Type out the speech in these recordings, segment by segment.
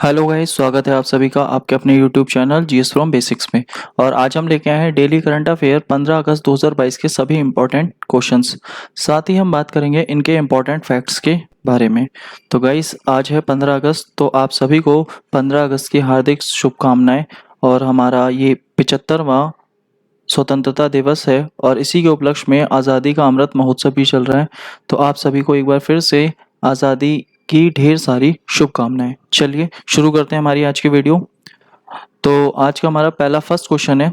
Hello guys, स्वागत है आप सभी का आपके अपने YouTube channel GS from basics में। और आज हम लेके आए हैं डेली करंट अफेयर 15 अगस्त 2022 के सभी इंपॉर्टेंट क्वेश्चंस। साथ ही हम बात करेंगे इनके इंपॉर्टेंट फैक्ट्स के बारे में। तो गाइस, आज है 15 अगस्त, तो आप सभी को 15 अगस्त की हार्दिक शुभकामनाएं। और हमारा ये 75वां स्वतंत्रता दिवस है और इसी के उपलक्ष्य में आज़ादी का अमृत महोत्सव भी चल रहा है। तो आप सभी को एक बार फिर से आज़ादी की ढेर सारी शुभकामनाएं। चलिए शुरू करते हैं हमारी आज की वीडियो। तो आज का हमारा पहला फर्स्ट क्वेश्चन है,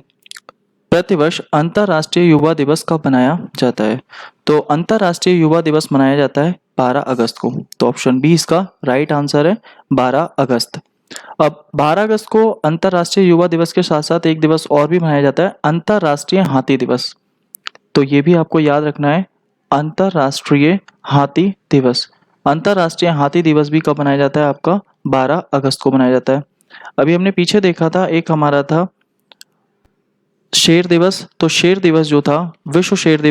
प्रतिवर्ष अंतर्राष्ट्रीय युवा दिवस कब मनाया जाता है? तो अंतर्राष्ट्रीय युवा दिवस मनाया जाता है 12 अगस्त को। तो ऑप्शन बी इसका राइट आंसर है, 12 अगस्त। अब 12 अगस्त को अंतर्राष्ट्रीय युवा दिवस के साथ साथ एक दिवस और भी मनाया जाता है, अंतर्राष्ट्रीय हाथी दिवस। तो ये भी आपको याद रखना है, अंतर्राष्ट्रीय हाथी दिवस। अंतर्राष्ट्रीय हाथी दिवस भी कब मनाया जाता है? आपका 12 अगस्त को मनाया जाता है। अभी हमने पीछे देखा था, एक हमारा था शेर दिवस। तो शेर दिवस जो था, विश्व शेर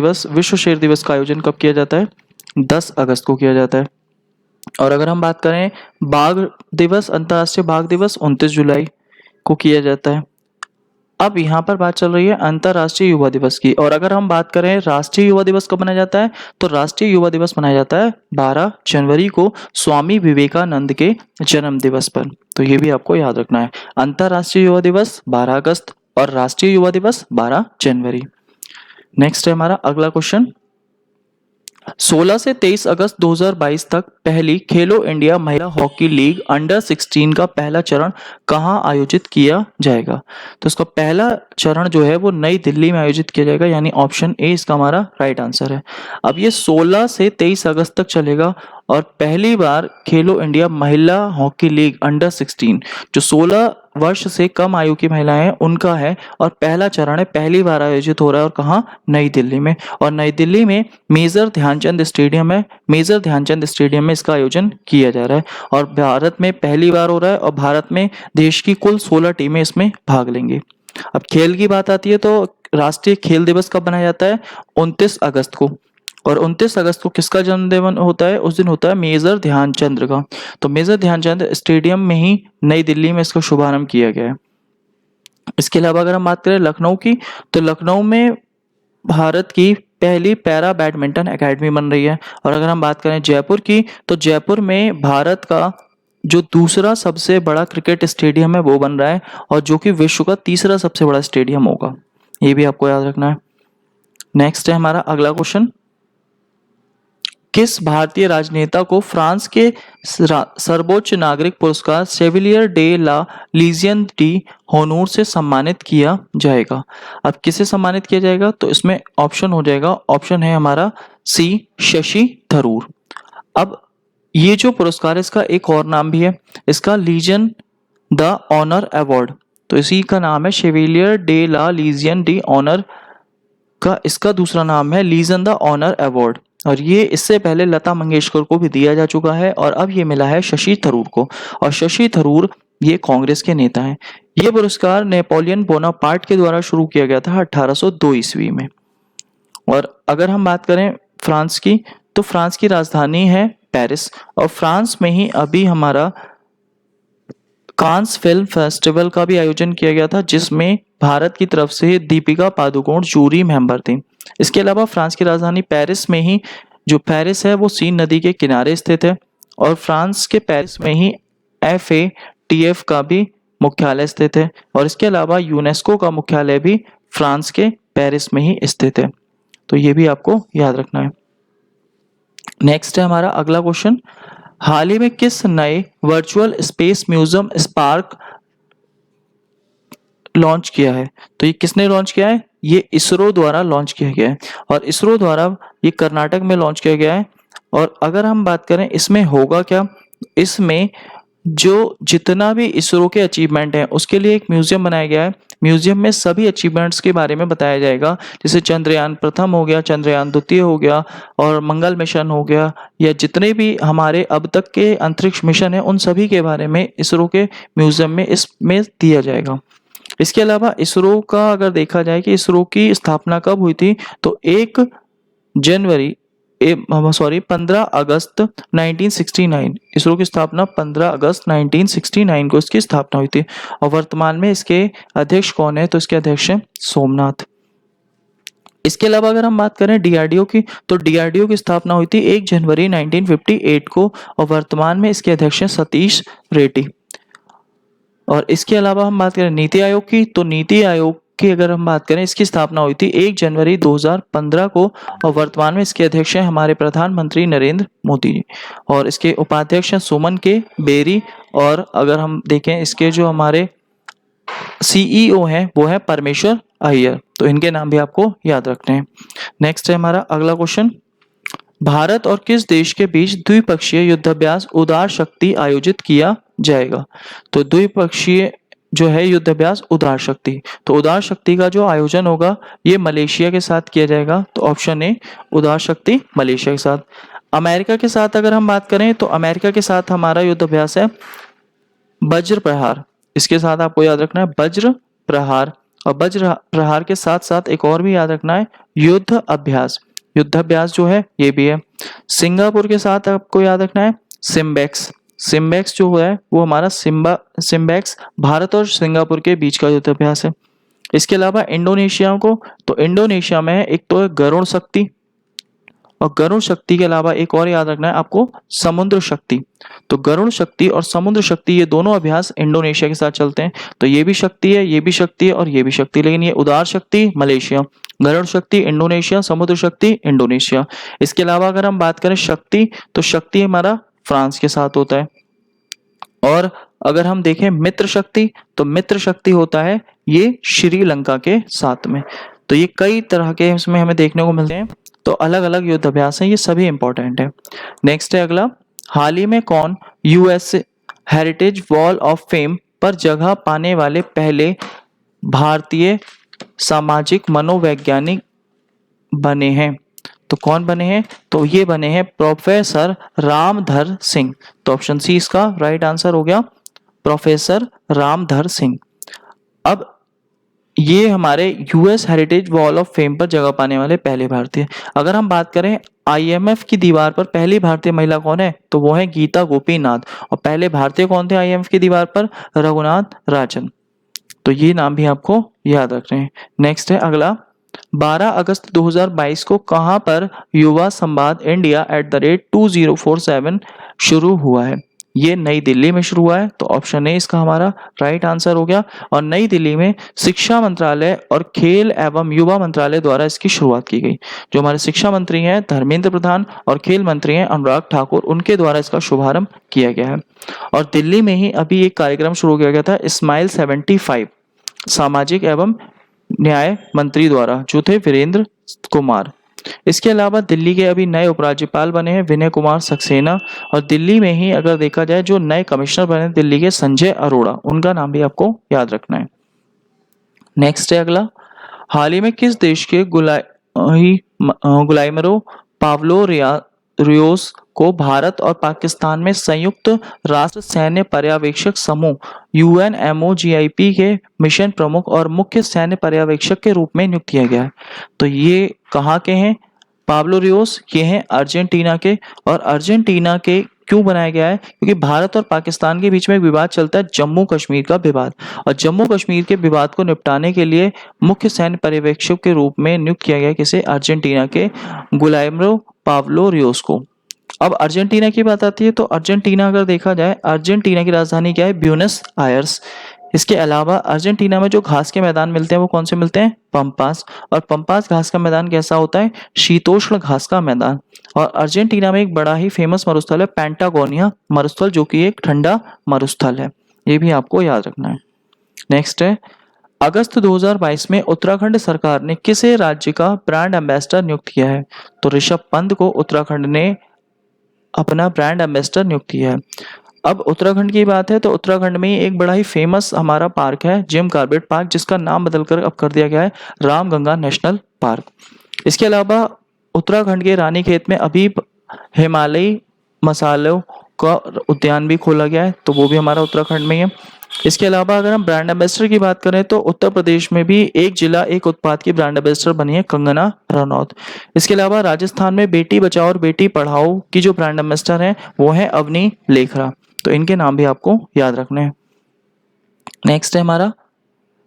दिवस का आयोजन कब किया जाता है? 10 अगस्त को किया जाता है। और अगर हम बात करें बाघ दिवस, अंतर्राष्ट्रीय बाघ दिवस 29 जुलाई को किया जाता है। अब यहाँ पर बात चल रही है अंतर्राष्ट्रीय युवा दिवस की। और अगर हम बात करें राष्ट्रीय युवा दिवस कब मनाया जाता है, तो राष्ट्रीय युवा दिवस मनाया जाता है 12 जनवरी को, स्वामी विवेकानंद के जन्म दिवस पर। तो ये भी आपको याद रखना है, अंतर्राष्ट्रीय युवा दिवस 12 अगस्त और राष्ट्रीय युवा दिवस 12 जनवरी। नेक्स्ट है हमारा अगला क्वेश्चन, 16 से 23 अगस्त 2022 तक पहली खेलो इंडिया महिला हॉकी लीग अंडर 16 का पहला चरण कहां आयोजित किया जाएगा? तो इसका पहला चरण जो है वो नई दिल्ली में आयोजित किया जाएगा, यानी ऑप्शन ए इसका हमारा राइट आंसर है। अब ये 16 से 23 अगस्त तक चलेगा और पहली बार खेलो इंडिया महिला हॉकी लीग अंडर 16 जो 16 वर्ष से कम आयु की महिलाएं हैं उनका है, और पहला चरण है, पहली बार आयोजित हो रहा है। और कहाँ? नई दिल्ली में। और नई दिल्ली में मेजर ध्यानचंद स्टेडियम है, मेजर ध्यानचंद स्टेडियम में इसका आयोजन किया जा रहा है। और भारत में पहली बार हो रहा है और भारत में देश की कुल 16 टीमें इसमें भाग लेंगी। अब खेल की बात आती है तो राष्ट्रीय खेल दिवस कब मनाया जाता है? 29 अगस्त को। और 29 अगस्त को किसका जन्मदिन होता है? उस दिन होता है मेजर ध्यानचंद का। तो मेजर ध्यानचंद स्टेडियम में ही नई दिल्ली में इसका शुभारंभ किया गया है। इसके अलावा अगर हम बात करें लखनऊ की, तो लखनऊ में भारत की पहली पैरा बैडमिंटन एकेडमी बन रही है। और अगर हम बात करें जयपुर की, तो जयपुर में भारत का जो दूसरा सबसे बड़ा क्रिकेट स्टेडियम है वो बन रहा है, और जो कि विश्व का तीसरा सबसे बड़ा स्टेडियम होगा। ये भी आपको याद रखना है। नेक्स्ट है हमारा अगला क्वेश्चन, किस भारतीय राजनेता को फ्रांस के सर्वोच्च नागरिक पुरस्कार शेवलियर डे ला लीजियन डी होनूर से सम्मानित किया जाएगा? अब किसे सम्मानित किया जाएगा? तो इसमें ऑप्शन हो जाएगा, ऑप्शन है हमारा सी, शशि थरूर। अब ये जो पुरस्कार है इसका एक और नाम भी है, इसका लीजन द ऑनर अवार्ड। तो इसी का नाम है Chevalier de la Legion d honneur का, इसका दूसरा नाम है लीजन द ऑनर अवार्ड। और ये इससे पहले लता मंगेशकर को भी दिया जा चुका है और अब ये मिला है शशि थरूर को। और शशि थरूर ये कांग्रेस के नेता हैं। ये पुरस्कार नेपोलियन बोनापार्ट के द्वारा शुरू किया गया था 1802 ईस्वी में। और अगर हम बात करें फ्रांस की, तो फ्रांस की राजधानी है पेरिस। और फ्रांस में ही अभी हमारा कांस फिल्म फेस्टिवल का भी आयोजन किया गया था, जिसमें भारत की तरफ से दीपिका पादुकोण जूरी मेंबर थी। इसके अलावा फ्रांस की राजधानी पेरिस में ही, जो पेरिस है वो सीन नदी के किनारे स्थित है, और फ्रांस के पेरिस में ही FATF का भी मुख्यालय स्थित है। और इसके अलावा यूनेस्को का मुख्यालय भी फ्रांस के पेरिस में ही स्थित है। तो ये भी आपको याद रखना है। नेक्स्ट है हमारा अगला क्वेश्चन, हाल ही में किस नए virtual space museum spark launch किया है? तो ये किसने लॉन्च किया है? ये इसरो द्वारा लॉन्च किया गया है, और इसरो द्वारा ये कर्नाटक में लॉन्च किया गया है। और अगर हम बात करें इसमें होगा क्या, इसमें जो जितना भी इसरो के अचीवमेंट हैं उसके लिए एक म्यूजियम बनाया गया है। म्यूजियम में सभी अचीवमेंट्स के बारे में बताया जाएगा, जैसे चंद्रयान प्रथम हो गया, चंद्रयान द्वितीय हो गया, और मंगल मिशन हो गया, या जितने भी हमारे अब तक के अंतरिक्ष मिशन हैं उन सभी के बारे में इसरो के म्यूजियम में इसमें दिया जाएगा। इसके अलावा इसरो का अगर देखा जाए कि इसरो की स्थापना कब हुई थी, तो 1 जनवरी 15 अगस्त 1969, इसरो की स्थापना 15 अगस्त 1969 को इसकी स्थापना हुई थी। और वर्तमान में इसके अध्यक्ष कौन है? तो इसके अध्यक्ष हैं सोमनाथ। इसके अलावा अगर हम बात करें डीआरडीओ की, तो डीआरडीओ की स्थापना हुई थी 1 जनवरी 1958 को और वर्तमान में इसके अध्यक्ष हैं सतीश रेड्डी। और इसके अलावा हम बात करें नीति आयोग की, तो नीति आयोग की अगर हम बात करें, इसकी स्थापना हुई थी 1 जनवरी 2015 को और वर्तमान में इसके अध्यक्ष हैं हमारे प्रधानमंत्री नरेंद्र मोदी जी। और इसके उपाध्यक्ष हैं सुमन के बेरी। और अगर हम देखें इसके जो हमारे सीईओ हैं वो है परमेश्वर अय्यर। तो इनके नाम भी आपको याद रखने हैं। नेक्स्ट है हमारा अगला क्वेश्चन, भारत और किस देश के बीच द्विपक्षीय युद्धाभ्यास उदार शक्ति आयोजित किया जाएगा? तो द्विपक्षीय जो है युद्धाभ्यास उदार शक्ति, तो उदार शक्ति का जो आयोजन होगा ये मलेशिया के साथ किया जाएगा। तो ऑप्शन ए उदार शक्ति मलेशिया के साथ। अमेरिका के साथ अगर हम बात करें तो अमेरिका के साथ हमारा युद्धाभ्यास है वज्र प्रहार। इसके साथ आपको याद रखना है वज्र प्रहार। और वज्र प्रहार के साथ साथ एक और भी याद रखना है युद्ध अभ्यास। युद्धाभ्यास जो है ये भी है। सिंगापुर के साथ आपको याद रखना है सिम्बेक्स। सिम्बेक्स जो है वो हमारा सिम्बेक्स भारत और सिंगापुर के बीच का युद्धाभ्यास है। इसके अलावा इंडोनेशिया को, तो इंडोनेशिया में एक तो है गरुड़ शक्ति और गरुड़ शक्ति के अलावा एक और याद रखना है आपको समुद्र शक्ति। तो गरुड़ शक्ति और समुद्र शक्ति ये दोनों अभ्यास इंडोनेशिया के साथ चलते हैं। तो ये भी शक्ति है, ये भी शक्ति है और ये भी शक्ति, लेकिन ये उदार शक्ति मलेशिया, गरुड़ शक्ति इंडोनेशिया, समुद्र शक्ति इंडोनेशिया। इसके अलावा अगर हम बात करें शक्ति, तो शक्ति हमारा फ्रांस के साथ होता है। और अगर हम देखें मित्र शक्ति, तो मित्र शक्ति होता है ये श्रीलंका के साथ में। तो ये कई तरह के इसमें हमें देखने को मिलते हैं। तो अलग अलग युद्ध अभ्यास हैं, ये सभी इंपॉर्टेंट है। नेक्स्ट है अगला, हाल ही में कौन US heritage wall of fame पर जगह पाने वाले पहले भारतीय सामाजिक मनोवैज्ञानिक बने हैं? तो कौन बने हैं? तो ये बने हैं प्रोफेसर रामधर सिंह। तो ऑप्शन सी इसका राइट आंसर हो गया, प्रोफेसर रामधर सिंह। अब ये हमारे US heritage wall of fame पर जगह पाने वाले पहले भारतीय। अगर हम बात करें आईएमएफ की दीवार पर पहली भारतीय महिला कौन है? तो वो है गीता गोपीनाथ। और पहले भारतीय कौन थे आईएमएफ की दीवार पर? रघुनाथ राजन। तो ये नाम भी आपको याद रखने हैं। नेक्स्ट है अगला, 12 अगस्त 2022 को कहां पर युवा संवाद इंडिया @2047 शुरू हुआ है? ये नई दिल्ली में शुरू हुआ है। तो ऑप्शन ए इसका हमारा राइट आंसर हो गया। और नई दिल्ली में शिक्षा मंत्रालय और खेल एवं युवा मंत्रालय द्वारा इसकी शुरुआत की गई। जो हमारे शिक्षा मंत्री हैं धर्मेंद्र प्रधान और खेल मंत्री हैं अनुराग ठाकुर, उनके द्वारा इसका शुभारंभ किया गया है। और दिल्ली में ही अभी एक कार्यक्रम शुरू किया गया था स्माइल 75 सामाजिक एवं न्याय मंत्री द्वारा, जो थे वीरेंद्र कुमार। इसके अलावा दिल्ली के अभी नए उपराज्यपाल बने हैं विनय कुमार सक्सेना। और दिल्ली में ही अगर देखा जाए जो नए कमिश्नर बने दिल्ली के संजय अरोड़ा, उनका नाम भी आपको याद रखना है। नेक्स्ट है अगला, हाल ही में किस देश के गुलाइमरो पावलो रियोस को भारत और पाकिस्तान में संयुक्त राष्ट्र सैन्य पर्यवेक्षक समूह UNMOGIP के मिशन प्रमुख और मुख्य सैन्य पर्यवेक्षक के रूप में नियुक्त किया गया है? तो ये कहाँ के हैं पाब्लो रियोस? ये हैं अर्जेंटीना के। और अर्जेंटीना के क्यों बनाया गया है? क्योंकि भारत और पाकिस्तान के बीच में एक विवाद चलता है जम्मू कश्मीर का विवाद, और जम्मू कश्मीर के विवाद को निपटाने के लिए मुख्य सैन्य पर्यवेक्षक के रूप में नियुक्त किया गया किसे? अर्जेंटीना के गुलाइमरो पाब्लो रियोस को। अब अर्जेंटीना की बात आती है तो अर्जेंटीना अगर देखा जाए, अर्जेंटीना की राजधानी क्या है? Buenos Aires. इसके अलावा अर्जेंटीना में जो घास के मैदान मिलते हैं वो कौन से मिलते हैं? पंपास। और पंपास घास का मैदान कैसा होता है? शीतोष्ण घास का मैदान। और अर्जेंटीना में एक बड़ा ही फेमस मरुस्थल है पैंटागोनिया मरुस्थल, जो कि एक ठंडा मरुस्थल है। ये भी आपको याद रखना है। नेक्स्ट है, अगस्त 2022 में उत्तराखंड सरकार ने किसे राज्य का ब्रांड एम्बेसडर नियुक्त किया है? तो ऋषभ पंत को उत्तराखंड ने अपना ब्रांड एम्बेसडर नियुक्त किया है। अब उत्तराखंड की बात है तो उत्तराखंड में एक बड़ा ही फेमस हमारा पार्क है जिम कॉर्बेट पार्क, जिसका नाम बदलकर अब कर दिया गया है रामगंगा नेशनल पार्क। इसके अलावा उत्तराखंड के रानीखेत में अभी हिमालयी मसालों का उद्यान भी खोला गया है, तो वो भी हमारा उत्तराखंड में ही है। इसके अलावा अगर हम ब्रांड एम्बेसडर की बात करें तो उत्तर प्रदेश में भी एक जिला एक उत्पाद की ब्रांड एम्बेसडर बनी है कंगना रनौत। इसके अलावा राजस्थान में बेटी बचाओ और बेटी पढ़ाओ की जो ब्रांड एम्बेसडर है वो है अवनी लेखरा। तो इनके नाम भी आपको याद रखने हैं। नेक्स्ट है हमारा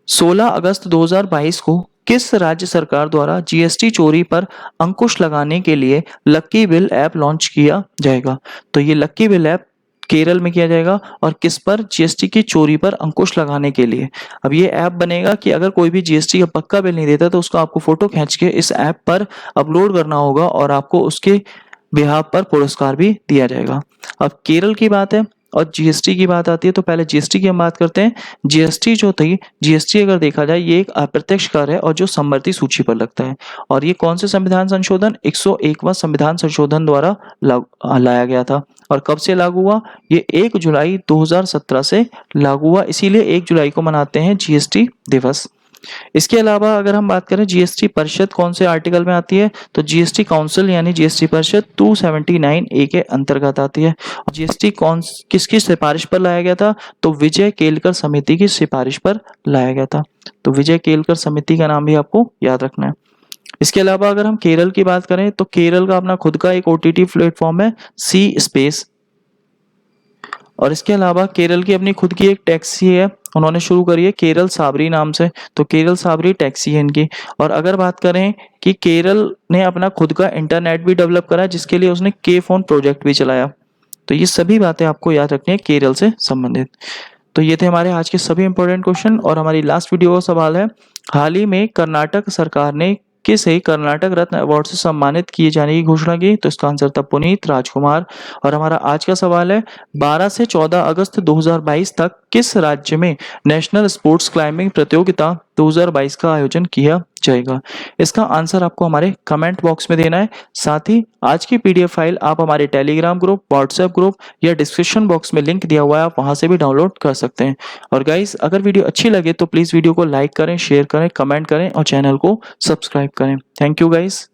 16 अगस्त 2022 को किस राज्य सरकार द्वारा जीएसटी चोरी पर अंकुश लगाने के लिए लक्की बिल ऐप लॉन्च किया जाएगा। तो ये लक्की बिल ऐप केरल में किया जाएगा और किस पर, जीएसटी की चोरी पर अंकुश लगाने के लिए। अब ये ऐप बनेगा कि अगर कोई भी जीएसटी का पक्का बिल नहीं देता तो उसको आपको फोटो खींच के इस ऐप पर अपलोड करना होगा और आपको उसके बिहाफ पर पुरस्कार भी दिया जाएगा। अब केरल की बात है और जीएसटी की बात आती है तो पहले जीएसटी की हम बात करते हैं। जीएसटी जो थी, जीएसटी अगर देखा जाए ये एक अप्रत्यक्ष कर है और जो समवर्ती सूची पर लगता है। और ये कौन से संविधान संशोधन, 101वां संविधान संशोधन द्वारा लाया गया था। और कब से लागू हुआ, ये 1 जुलाई 2017 से लागू हुआ, इसीलिए 1 जुलाई को मनाते हैं जीएसटी दिवस। इसके अलावा अगर हम बात करें जीएसटी परिषद कौन से आर्टिकल में आती है, तो जीएसटी काउंसिल यानी जीएसटी परिषद 279A के अंतर्गत आती है। जीएसटी कौन किसकी सिफारिश पर लाया गया था, तो विजय केलकर समिति की सिफारिश पर लाया गया था। तो विजय केलकर समिति का नाम भी आपको याद रखना है। इसके अलावा अगर हम केरल की बात करें तो केरल का अपना खुद का एक ओटीटी प्लेटफॉर्म है सी स्पेस। और इसके अलावा केरल की अपनी खुद की एक टैक्सी है, उन्होंने शुरू करी है केरल साबरी नाम से। तो केरल साबरी टैक्सी है इनकी। और अगर बात करें कि केरल ने अपना खुद का इंटरनेट भी डेवलप करा जिसके लिए उसने के फोन प्रोजेक्ट भी चलाया। तो ये सभी बातें आपको याद रखनी है केरल से संबंधित। तो ये थे हमारे आज के सभी इंपॉर्टेंट क्वेश्चन। और हमारी लास्ट वीडियो का सवाल है, हाल ही में कर्नाटक सरकार ने किसे कर्नाटक रत्न अवार्ड से सम्मानित किए जाने की घोषणा की। तो इसका आंसर था पुनीत राजकुमार। और हमारा आज का सवाल है, 12 से 14 अगस्त 2022 तक किस राज्य में नेशनल स्पोर्ट्स क्लाइंबिंग प्रतियोगिता 2022 का आयोजन किया जाएगा। इसका आंसर आपको हमारे कमेंट बॉक्स में देना है। साथ ही आज की पीडीएफ फाइल आप हमारे टेलीग्राम ग्रुप, व्हाट्सएप ग्रुप या डिस्क्रिप्शन बॉक्स में लिंक दिया हुआ है, आप वहां से भी डाउनलोड कर सकते हैं। और गाइस अगर वीडियो अच्छी लगे तो प्लीज वीडियो को लाइक करें, शेयर करें, कमेंट करें और चैनल को सब्सक्राइब करें। Thank you guys.